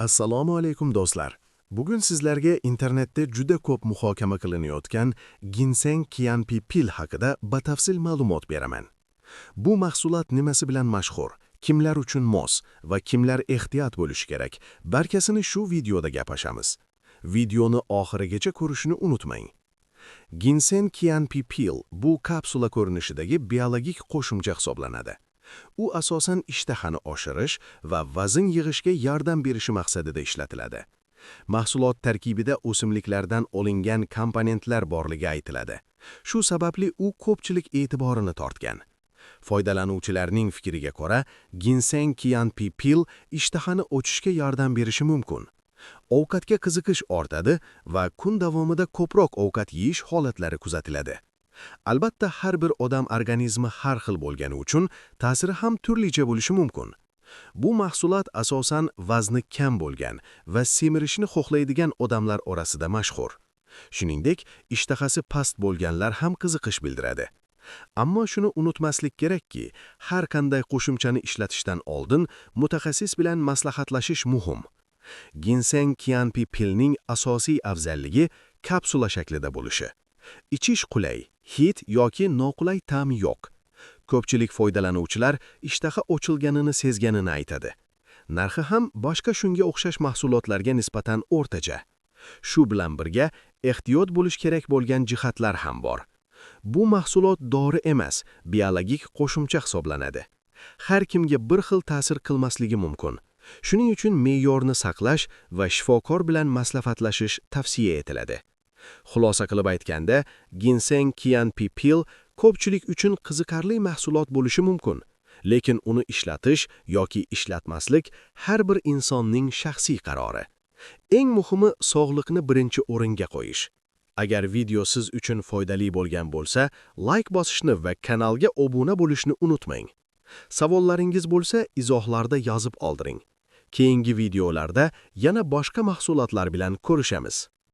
Assalomu alaykum do'stlar. Bugun sizlarga internetda juda ko'p muhokama qilinayotgan ginseng Qianpi pil haqida batafsil ma'lumot beraman. Bu mahsulot nimasi bilan mashhur, kimlar uchun mos va kimlar ehtiyot bo'lishi kerak, barchasini shu videoda gaplashamiz. Videoni oxirigacha ko'rishni unutmang. Ginseng Qianpi pil bu kapsula ko'rinishidagi biologik qo'shimcha hisoblanadi. U asosan ishtahani oshirish va vazn yig'ishga yordam berishi maqsadida ishlatiladi. Mahsulot tarkibida o'simliklardan olingan komponentlar borligi aytiladi. Shu sababli u ko'pchilik e'tiborini tortgan. Foydalanuvchilarning fikriga ko'ra, ginseng Qianpi pil ishtahani ochishga yordam berishi mumkin. Ovqatga qiziqish ortadi va kun davomida ko'proq ovqat yeyish holatlari kuzatiladi. Albatta, har bir odam organizmi har xil bo'lgani uchun ta'siri ham turlicha bo'lishi mumkin. Bu mahsulot asosan vazni kam bo'lgan va semirishni xohlaydigan odamlar orasida mashhur. Shuningdek, ishtahasi past bo'lganlar ham qiziqish bildiradi. Ammo shuni unutmaslik kerakki, har qanday qo'shimchani ishlatishdan oldin mutaxassis bilan maslahatlashish muhim. Ginseng Qianpi pilning asosiy afzalligi kapsula shaklida bo'lishi. Ichish qulay, hid yoki noqulay ta'mi yo'q. Ko'pchilik foydalanuvchilar ishtaha ochilganini sezganini aytadi. Narxi ham boshqa shunga o'xshash mahsulotlarga nisbatan o'rtacha. Shu bilan birga ehtiyot bo'lish kerak bo'lgan jihatlar ham bor. Bu mahsulot dori emas, biologik qo'shimcha hisoblanadi. Har kimga bir xil ta'sir qilmasligi mumkin. Shuning uchun me'yorni saqlash va shifokor bilan maslahatlashish tavsiya etiladi. Xulosa qilib aytganda, ginseng Qianpi pil ko'pchilik uchun qiziqarli mahsulot bo'lishi mumkin, lekin uni ishlatish yoki ishlatmaslik har bir insonning shaxsiy qarori. Eng muhimi sog'liqni birinchi o'ringa qo'yish. Agar video siz uchun foydali bo'lgan bo'lsa, like bosishni va kanalga obuna bo'lishni unutmang. Savollaringiz bo'lsa, izohlarda yozib qoldiring. Keyingi videolarda yana boshqa mahsulotlar bilan ko'rishamiz.